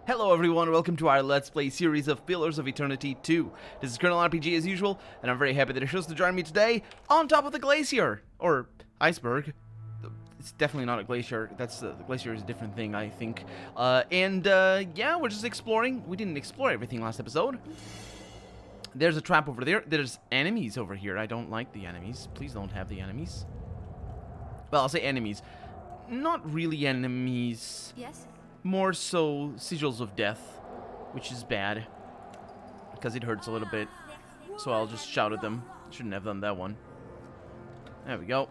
Hello everyone, welcome to our Let's Play series of Pillars of Eternity 2. This is Colonel RPG as usual, and I'm very happy that you're chose to join me today on top of the glacier, or iceberg. It's definitely not a glacier, the glacier is a different thing, I think. Yeah, we're just exploring. We didn't explore everything last episode. There's a trap over there. There's enemies over here. I don't like the enemies. Please don't have the enemies. Well, I'll say enemies. Not really enemies. Yes? More so sigils of death, which is bad because it hurts a little bit. So I'll just shout at them. Shouldn't have done that one. There we go.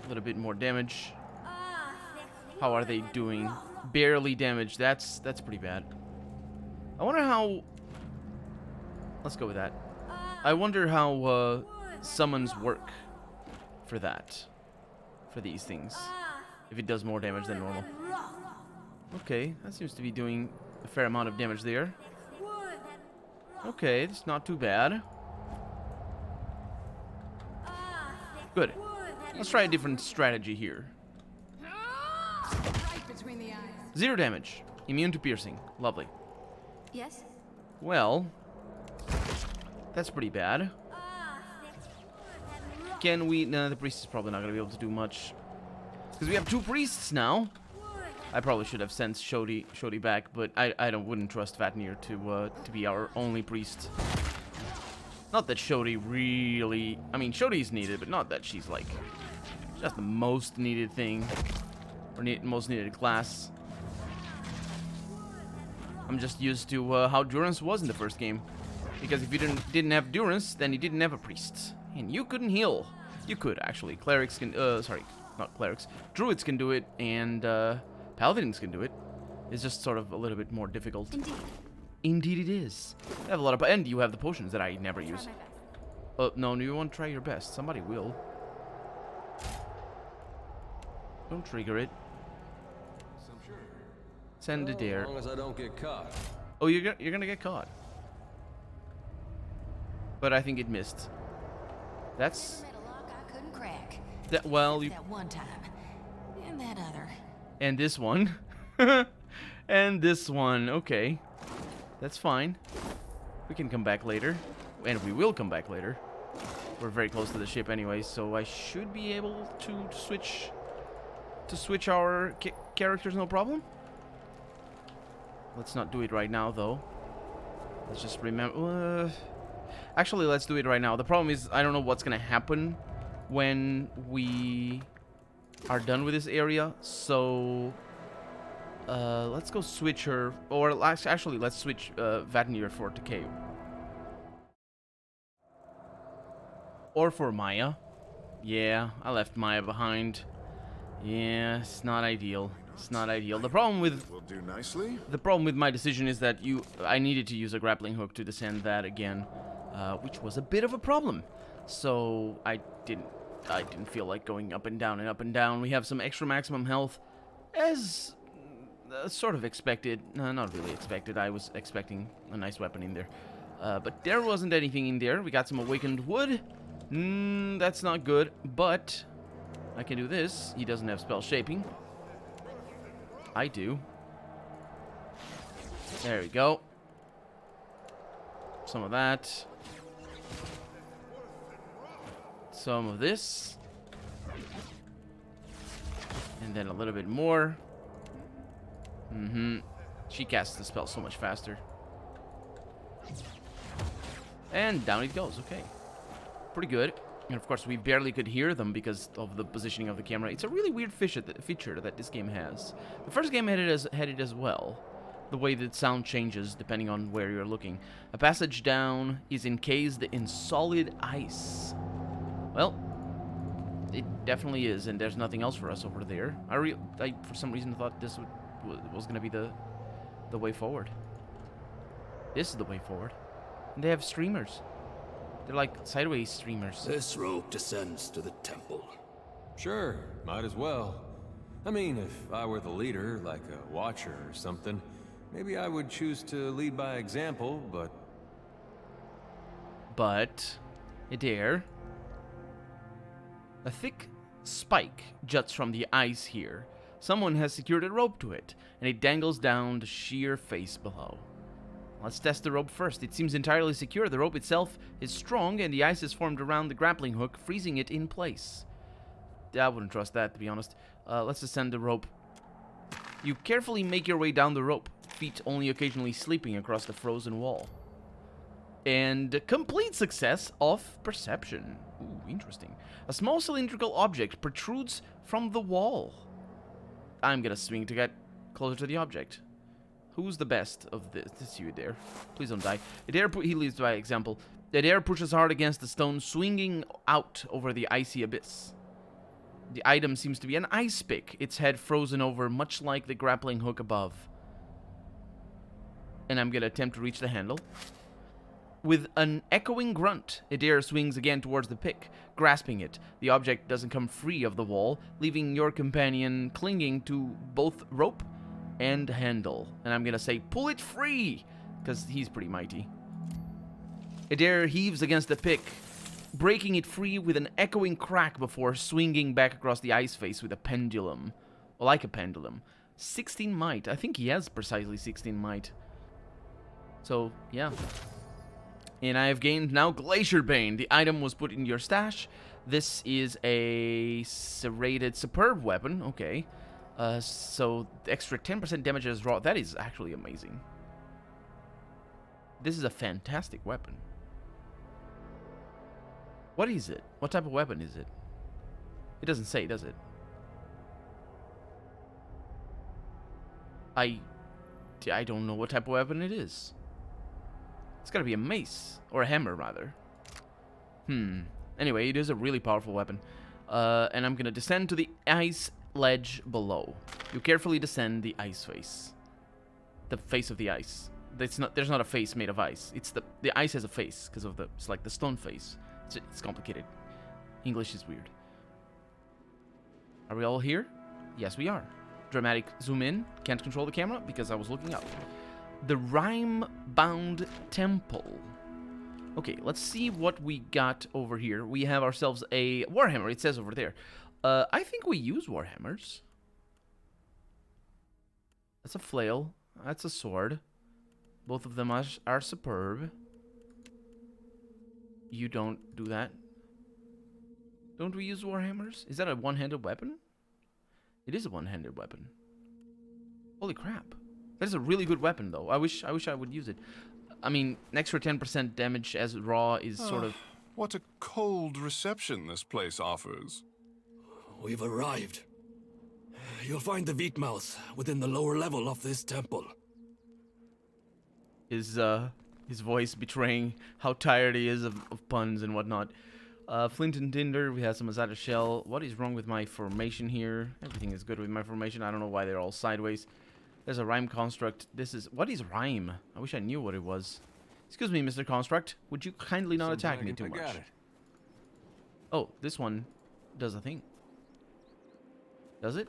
A little bit more damage. How are they doing? Barely damaged. That's pretty bad. I wonder how. Let's go with that. I wonder how summons work for that, for these things. If it does more damage than normal. Okay, that seems to be doing a fair amount of damage there. Okay, it's not too bad. Good. Let's try a different strategy here. 0 damage. Immune to piercing. Lovely. Yes? Well, that's pretty bad. Can we... No, the priest is probably not going to be able to do much. Because we have 2 priests now. I probably should have sent Shodi back, but I wouldn't trust Vatnir to be our only priest. Not that Shodi really... I mean, Shodi's needed, but not that she's like just the most needed thing or most needed class. I'm just used to how Durance was in the first game, because if you didn't have Durance, then you didn't have a priest, and you couldn't heal. You could actually. Clerics can. Sorry, not clerics. Druids can do it, and Paladins can do it. It's just sort of a little bit more difficult. Indeed. Indeed it is. I have a lot of... And you have the potions that I never use. No, you won't try your best. Somebody will. Don't trigger it. Send it there. As long as I don't get caught. Oh, you're gonna get caught. But I think it missed. That's... I couldn't crack. That, well, you... That one time. And that other. And this one. And this one. Okay. That's fine. We can come back later. And we will come back later. We're very close to the ship anyway, so I should be able to switch our characters, no problem. Let's not do it right now, though. Let's just remember... actually, let's do it right now. The problem is, I don't know what's gonna happen when we are done with this area, so let's go switch her, or actually let's switch Vatnir for Takeo. Or for Maya. Yeah, I left Maya behind. Yeah, it's not ideal. It's not ideal. The problem with... Will do nicely. The problem with my decision is that I needed to use a grappling hook to descend that again, which was a bit of a problem. So I didn't feel like going up and down and up and down. We have some extra maximum health, as sort of expected. No, not really expected. I was expecting a nice weapon in there. But there wasn't anything in there. We got some awakened wood. That's not good, but I can do this. He doesn't have spell shaping. I do. There we go. Some of that. Some of this. And then a little bit more. She casts the spell so much faster. And down it goes. Okay. Pretty good. And of course, we barely could hear them because of the positioning of the camera. It's a really weird feature that this game has. The first game had it as well. The way that sound changes depending on where you're looking. A passage down is encased in solid ice. Well, it definitely is, and there's nothing else for us over there. I for some reason thought this was going to be the way forward. This is the way forward. And they have streamers. They're like sideways streamers. This rope descends to the temple. Sure, might as well. I mean, if I were the leader, like a watcher or something, maybe I would choose to lead by example, but... But, Adair, a thick spike juts from the ice here, Someone has secured a rope to it, and it dangles down the sheer face below. Let's test the rope first. It seems entirely secure. The rope itself is strong, and the ice is formed around the grappling hook, freezing it in place. I wouldn't trust that, to be honest. Let's descend the rope. You carefully make your way down the rope, feet only occasionally slipping across the frozen wall. And complete success of perception. Ooh, interesting. A small cylindrical object protrudes from the wall. I'm gonna swing to get closer to the object. Who's the best of this? It's you, Adair. Please don't die. Adair, he leads by example. Adair pushes hard against the stone, swinging out over the icy abyss. The item seems to be an ice pick, its head frozen over, much like the grappling hook above. And I'm gonna attempt to reach the handle. With an echoing grunt, Adair swings again towards the pick, grasping it. The object doesn't come free of the wall, leaving your companion clinging to both rope and handle. And I'm gonna say, pull it free! Because he's pretty mighty. Adair heaves against the pick, breaking it free with an echoing crack before swinging back across the ice face with a pendulum. Or like a pendulum. 16 might. I think he has precisely 16 might. So, yeah. And I have gained now Glacier Bane. The item was put in your stash. This is a serrated superb weapon. Okay. So the extra 10% damage as raw. That is actually amazing. This is a fantastic weapon. What is it? What type of weapon is it? It doesn't say, does it? I don't know what type of weapon it is. It's gotta be a mace. Or a hammer, rather. Anyway, it is a really powerful weapon. And I'm gonna descend to the ice ledge below. You carefully descend the ice face. The face of the ice. There's not a face made of ice. It's the ice has a face because of it's like the stone face. It's complicated. English is weird. Are we all here? Yes, we are. Dramatic zoom in. Can't control the camera because I was looking up. The Rime-bound Temple. Okay, let's see what we got over here. We have ourselves a Warhammer. It says over there. I think we use Warhammers. That's a flail. That's a sword. Both of them are superb. You don't do that. Don't we use Warhammers? Is that a one-handed weapon? It is a one-handed weapon. Holy crap. That is a really good weapon, though. I wish I would use it. I mean, an extra 10% damage as raw is sort of... What a cold reception this place offers. We've arrived. You'll find the Wheatmouth within the lower level of this temple. His voice betraying how tired he is of puns and whatnot. Flint and Tinder, we have some Azada Shell. What is wrong with my formation here? Everything is good with my formation. I don't know why they're all sideways. There's a rhyme construct. What is rhyme? I wish I knew what it was. Excuse me, Mr. Construct. Would you kindly not attack me too much? Oh, this one does a thing. Does it?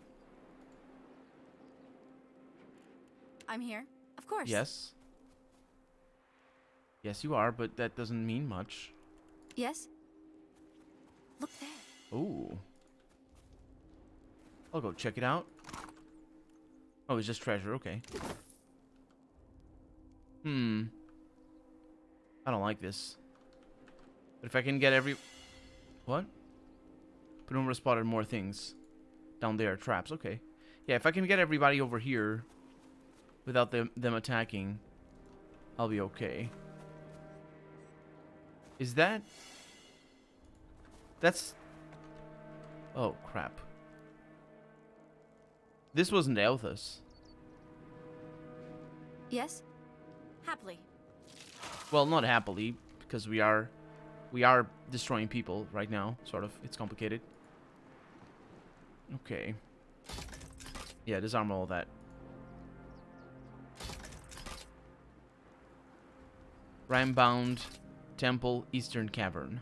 I'm here. Of course. Yes. Yes, you are, but that doesn't mean much. Yes? Look there. Ooh. I'll go check it out. Oh, it's just treasure. Okay. I don't like this. But if I can get What? Penumbra spotted more things. Down there, traps. Okay. Yeah, if I can get everybody over here without them attacking, I'll be okay. Is that... That's... Oh, crap. This wasn't Elthus. Yes? Happily. Well, not happily, because we are destroying people right now, sort of. It's complicated. Okay. Yeah, disarm all that. Rime-bound Temple, Eastern Cavern.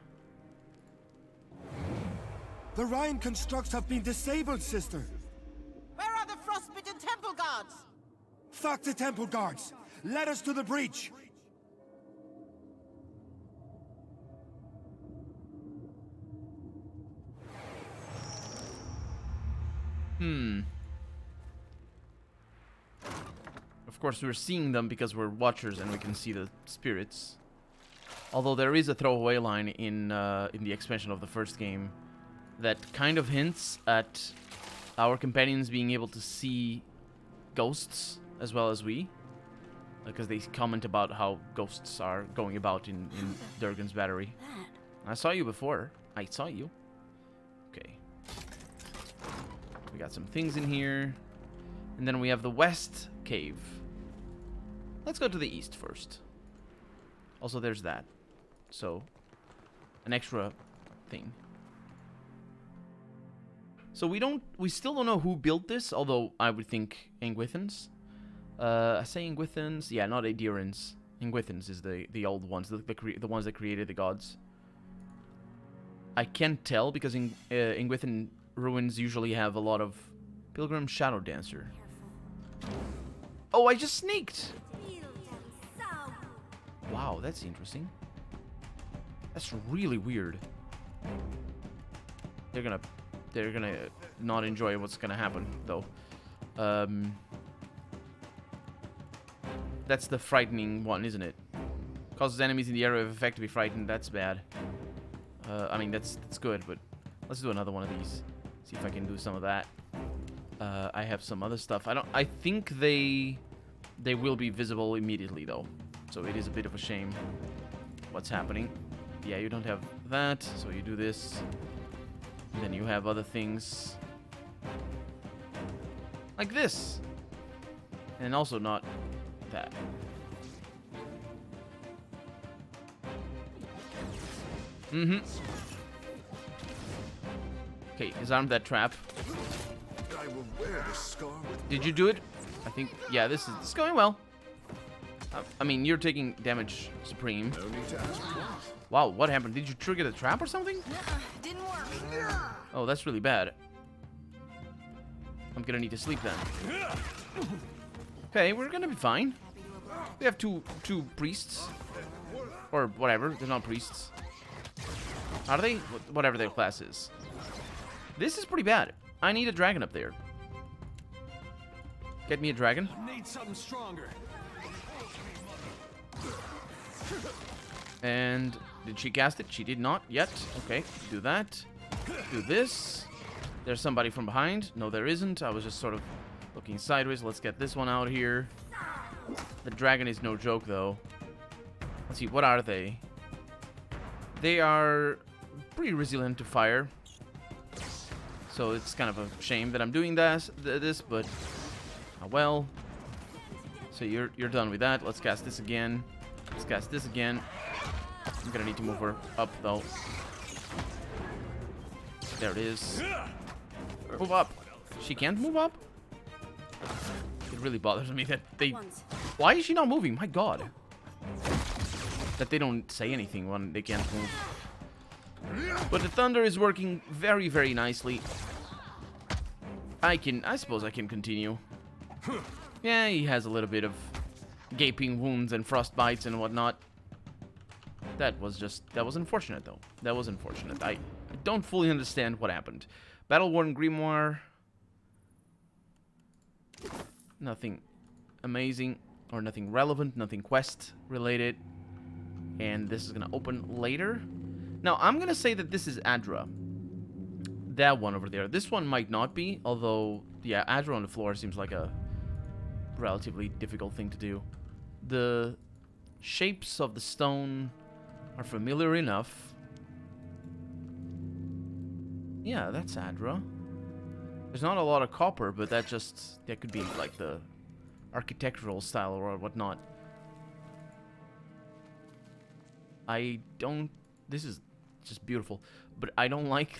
The Rhine constructs have been disabled, sister. Where are the frostbitten temple guards? Fuck the temple guards. Let us to the breach. Of course, we're seeing them because we're watchers and we can see the spirits. Although there is a throwaway line in the expansion of the first game that kind of hints at our companions being able to see ghosts as well as we. Because they comment about how ghosts are going about in Durgan's battery. I saw you before. I saw you. Okay. We got some things in here. And then we have the west cave. Let's go to the east first. Also, there's that. So, an extra thing. So we still don't know who built this, although I would think Engwithans. I say Engwithans, yeah, not Adirans. Engwithans is the old ones, the ones that created the gods. I can't tell because Engwithan ruins usually have a lot of Pilgrim Shadow Dancer. Oh, I just sneaked! Wow, that's interesting. That's really weird. They're gonna not enjoy what's gonna happen though. That's the frightening one, isn't it? Causes enemies in the area of effect to be frightened. That's bad. I mean, that's good, but let's do another one of these. See if I can do some of that. I have some other stuff. I think they will be visible immediately though, so it is a bit of a shame what's happening. Yeah, you don't have that, so you do this. Then you have other things like this, and also not that. Okay, disarm that trap. I will wear this scar with Did you do it? I think, yeah, this is going well. I mean, you're taking damage supreme. no need to ask twice. Wow, what happened? Did you trigger the trap or something? Didn't work. Oh, that's really bad. I'm gonna need to sleep then. Okay, we're gonna be fine. We have two priests. Or whatever, they're not priests. Are they? Whatever their class is. This is pretty bad. I need a dragon up there. Get me a dragon. Need something stronger. And did she cast it? She did not yet. Okay, do that. Do this. There's somebody from behind. No, there isn't. I was just sort of looking sideways. Let's get this one out here. The dragon is no joke, though. Let's see, what are they? They are pretty resilient to fire. So it's kind of a shame that I'm doing this, but well. So you're done with that. Let's cast this again. Let's cast this again. I'm gonna need to move her up though. There it is. Move up. She can't move up? It really bothers me that they... Why is she not moving? My god. That they don't say anything when they can't move. But the thunder is working very, very nicely. I suppose I can continue. Yeah, he has a little bit of gaping wounds and frost bites and whatnot. That was unfortunate though. That was unfortunate. I don't fully understand what happened. Battle-worn Grimoire. Nothing amazing or nothing relevant, nothing quest related. And this is gonna open later. Now I'm gonna say that this is Adra. That one over there. This one might not be, although yeah, Adra on the floor seems like a relatively difficult thing to do. The shapes of the stone are familiar enough. Yeah, that's Adra. There's not a lot of copper, but that could be like the architectural style or whatnot. This is just beautiful, but I don't like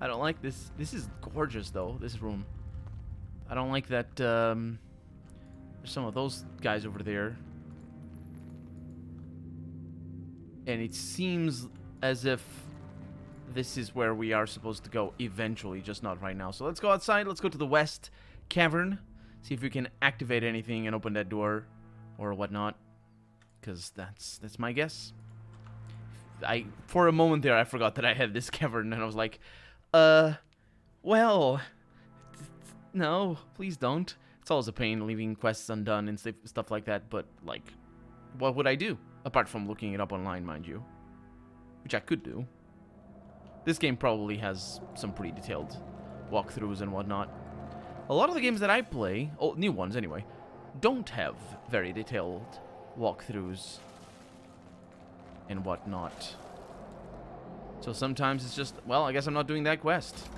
I don't like this. This is gorgeous though, this room. I don't like that there's some of those guys over there. And it seems as if this is where we are supposed to go eventually, just not right now. So let's go outside. Let's go to the west cavern. See if we can activate anything and open that door or whatnot. Because that's my guess. For a moment there, I forgot that I had this cavern. And I was like, well, no, please don't. It's always a pain leaving quests undone and stuff like that, but, like, what would I do? Apart from looking it up online, mind you. Which I could do. This game probably has some pretty detailed walkthroughs and whatnot. A lot of the games that I play, oh, new ones anyway, don't have very detailed walkthroughs and whatnot. So sometimes it's just, well, I guess I'm not doing that quest.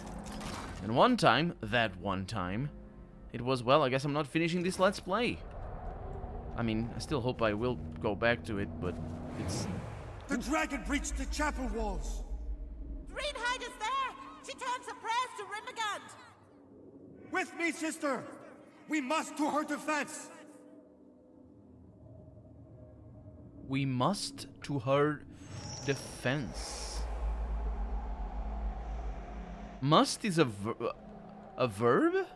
And that one time, it was, well, I guess I'm not finishing this Let's Play. I mean, I still hope I will go back to it, but it's... The dragon breached the chapel walls. Greenhide is there! She turns her prayers to Rimagant! With me, sister! We must to her defense! We must to her defense. Must is a verb?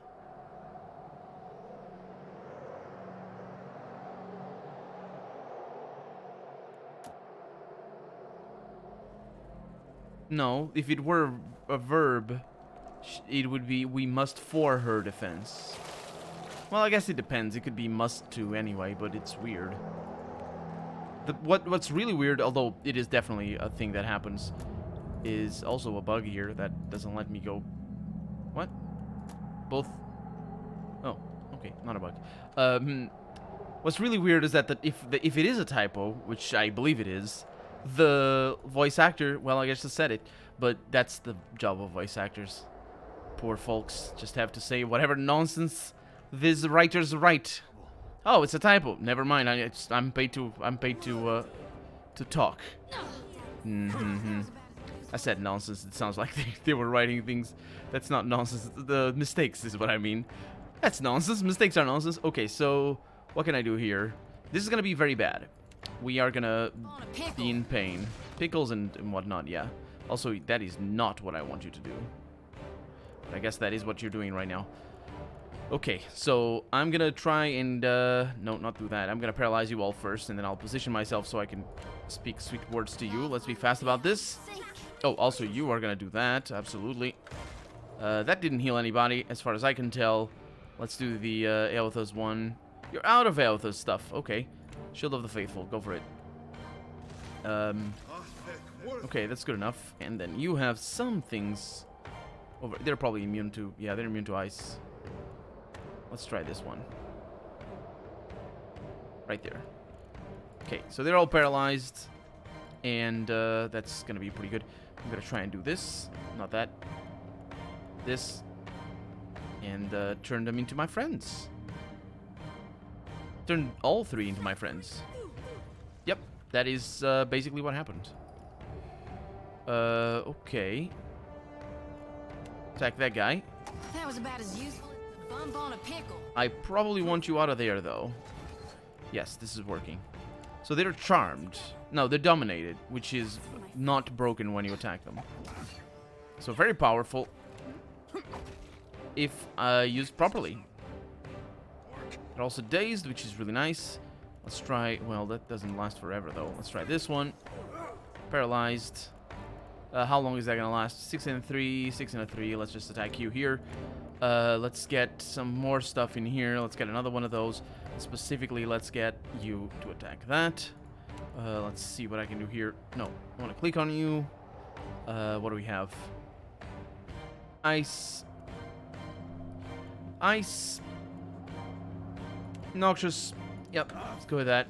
No, if it were a verb, it would be we must for her defense. Well, I guess it depends. It could be must to anyway, but it's weird. What's really weird, although it is definitely a thing that happens, is also a bug here that doesn't let me go. What? Both? Oh, okay, not a bug. What's really weird is that if it is a typo, which I believe it is, the voice actor, well, I guess I said it, but that's the job of voice actors. Poor folks just have to say whatever nonsense these writers write. Oh, it's a typo. Never mind. I'm paid to talk. I said nonsense. It sounds like they were writing things. That's not nonsense. The mistakes is what I mean. That's nonsense. Mistakes are nonsense. Okay, so what can I do here? This is gonna be very bad. We are gonna be in pain. Pickles and whatnot, yeah. Also, that is not what I want you to do. But I guess that is what you're doing right now. Okay, so I'm gonna try and, no, not do that. I'm gonna paralyze you all first, and then I'll position myself so I can speak sweet words to you. Let's be fast about this. Oh, also, you are gonna do that, absolutely. That didn't heal anybody, as far as I can tell. Let's do the Ael'thas one. You're out of Ael'thas stuff, okay. Shield of the Faithful, go for it. Okay, that's good enough. And then you have some things over. They're probably immune to. Yeah, they're immune to ice. Let's try this one. Right there. Okay, so they're all paralyzed, and that's gonna be pretty good. I'm gonna try and do this, not that. This, and turn them into my friends. Turn all three into my friends. Yep, that is basically what happened. Okay. Attack that guy. That was about as useful as a bump on a pickle. I probably want you out of there, though. Yes, this is working. So they're charmed. No, they're dominated, which is not broken when you attack them. So very powerful if used properly. They're also dazed, which is really nice. Let's try... Well, that doesn't last forever, though. Let's try this one. Paralyzed. How long is that gonna last? 6 and 3, 6 and a 3. Let's just attack you here. Let's get some more stuff in here. Let's get another one of those. Specifically, let's get you to attack that. Let's see what I can do here. No, I want to click on you. What do we have? Ice. Ice. Noxious. Yep, let's go with that.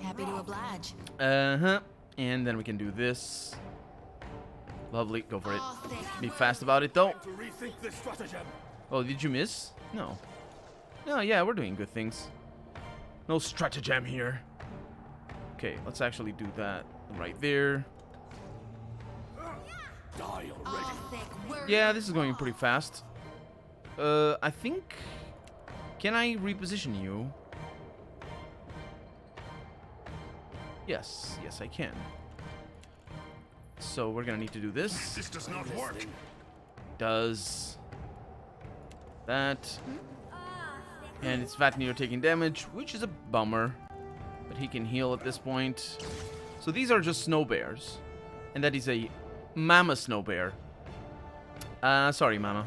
Happy to oblige. Uh-huh. And then we can do this. Lovely, go for it. Be fast about it, though. Oh, did you miss? No. No, yeah, we're doing good things. No stratagem here. Okay, let's actually do that right there. Yeah, this is going pretty fast. I think... Can I reposition you? Yes, yes I can. So we're gonna need to do this. This does not work. Does that. And it's Vatnir taking damage, which is a bummer. But he can heal at this point. So these are just snow bears. And that is a mama snow bear. Sorry, mama.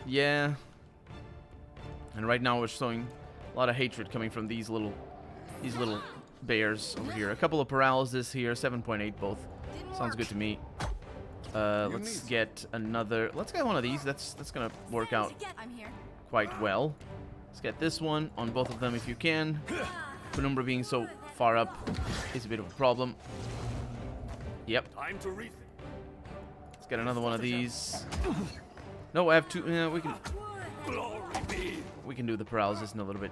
Yeah. And right now we're showing a lot of hatred coming from these little bears over here. A couple of paralysis here, 7.8 both. Sounds good to me. Let's get another. Let's get one of these. That's gonna work out I'm here. quite well. Let's get this one on both of them if you can. Penumbra being so far up is a bit of a problem. Yep. Time to rethink. Let's get another one of these. No, I have two. Yeah, Glory be. we can do the paralysis in a little bit.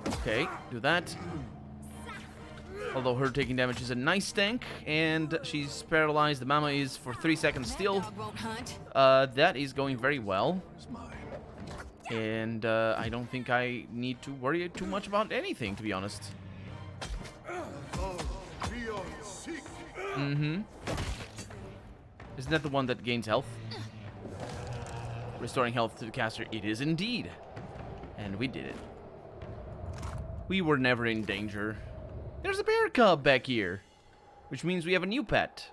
Okay, do that. Although her taking damage is a nice tank, and she's paralyzed. The Mama is for 3 seconds still. Dog won't hunt. That is going very well. And I don't think I need to worry too much about anything, to be honest. Mm-hmm. Isn't that the one that gains health? Restoring health to the caster. It is indeed. And we did it. We were never in danger. There's a bear cub back here. Which means we have a new pet.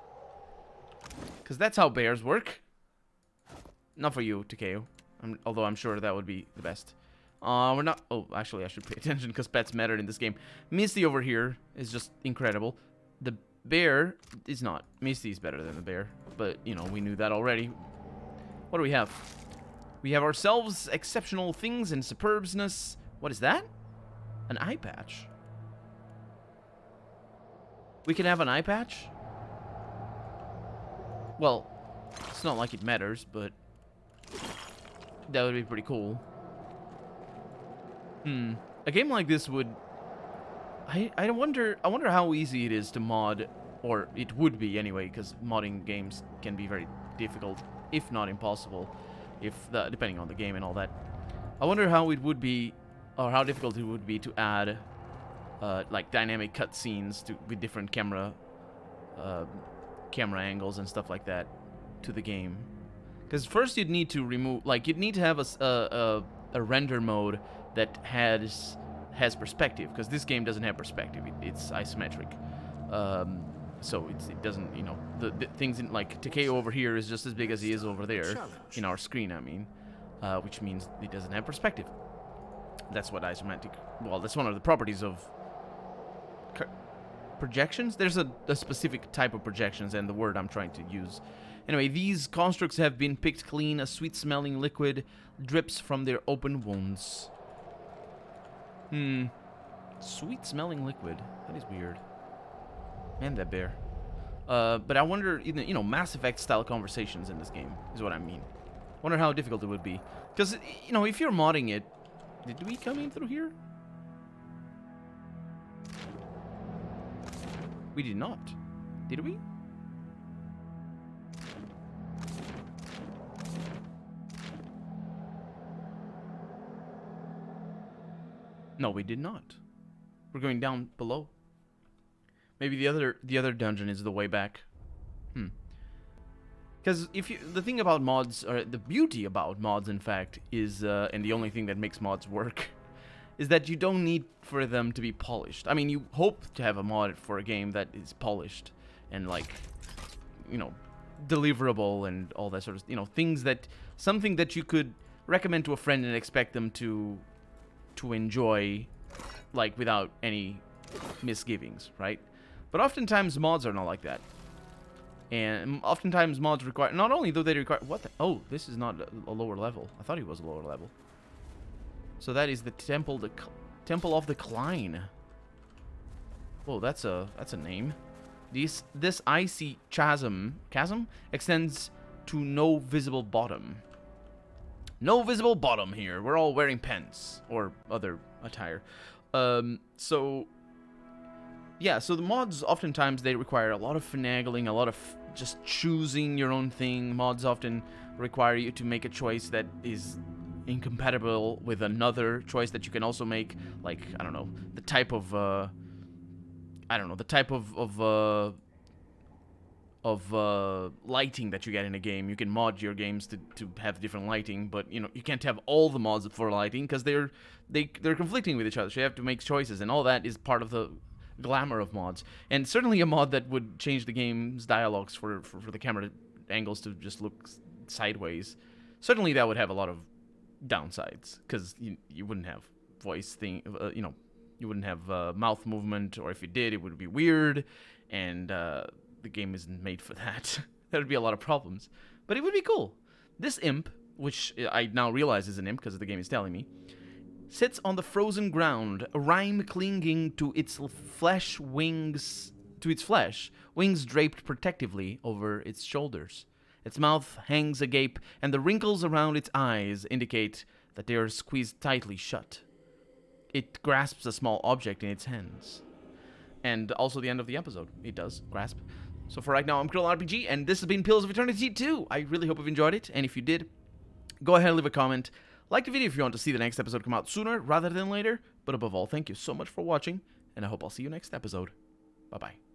Because that's how bears work. Not for you, Takeo. Although I'm sure that would be the best. We're not... Oh, actually, I should pay attention because pets matter in this game. Misty over here is just incredible. The bear is not. Misty is better than the bear. But, you know, we knew that already. What do we have? We have ourselves exceptional things and superbness. What is that? An eye patch. We can have an eye patch? Well, it's not like it matters, but that would be pretty cool. A game like this would... I wonder how easy it is to mod, or it would be anyway, because modding games can be very difficult, if not impossible, depending on the game and all that. I wonder how it would be, or how difficult it would be to add like dynamic cutscenes with different camera angles and stuff like that to the game. Because first you'd need to remove, like, you'd need to have a render mode that has perspective, because this game doesn't have perspective. It's isometric. So it doesn't, you know, the things in, like, Takeo over here is just as big as he is over there in our screen, I mean, which means it doesn't have perspective. That's what isometric, well, that's one of the properties of projections. There's a specific type of projections and the word I'm trying to use. Anyway, these constructs have been picked clean. A sweet-smelling liquid drips from their open wounds. Sweet-smelling liquid. That is weird. Man, that bear. But I wonder, you know, Mass Effect-style conversations in this game is what I mean. Wonder how difficult it would be. Because, you know, if you're modding it... Did we come in through here? We did not. Did we? No, we did not. We're going down below. Maybe the other dungeon is the way back. Because the thing about mods, or the beauty about mods, in fact, is, and the only thing that makes mods work, is that you don't need for them to be polished. I mean, you hope to have a mod for a game that is polished and, like, you know, deliverable and all that sort of, you know, something that you could recommend to a friend and expect them to enjoy, like, without any misgivings, right? But oftentimes mods are not like that. And oftentimes mods require, not only do they require, oh, this is not a lower level. I thought it was a lower level. So that is the Temple of the Klein. Whoa, that's a name. This icy chasm extends to no visible bottom. No visible bottom here. We're all wearing pants or other attire. So the mods oftentimes they require a lot of finagling, a lot of just choosing your own thing. Mods often require you to make a choice that is incompatible with another choice that you can also make, like, I don't know, the type of lighting that you get in a game. You can mod your games to have different lighting, but, you know, you can't have all the mods for lighting because they're conflicting with each other. So you have to make choices, and all that is part of the glamour of mods. And certainly a mod that would change the game's dialogues for the camera angles to just look sideways. Certainly that would have a lot of downsides, because you wouldn't have voice thing, you know, you wouldn't have mouth movement, or if you did, it would be weird, and the game isn't made for that. There would be a lot of problems, but it would be cool. This imp, which I now realize is an imp because the game is telling me, sits on the frozen ground, a rime clinging to its flesh, wings draped protectively over its shoulders. Its mouth hangs agape, and the wrinkles around its eyes indicate that they are squeezed tightly shut. It grasps a small object in its hands. And also the end of the episode, it does grasp. So for right now, I'm Krill RPG, and this has been Pillars of Eternity 2. I really hope you've enjoyed it, and if you did, go ahead and leave a comment. Like the video if you want to see the next episode come out sooner rather than later. But above all, thank you so much for watching, and I hope I'll see you next episode. Bye-bye.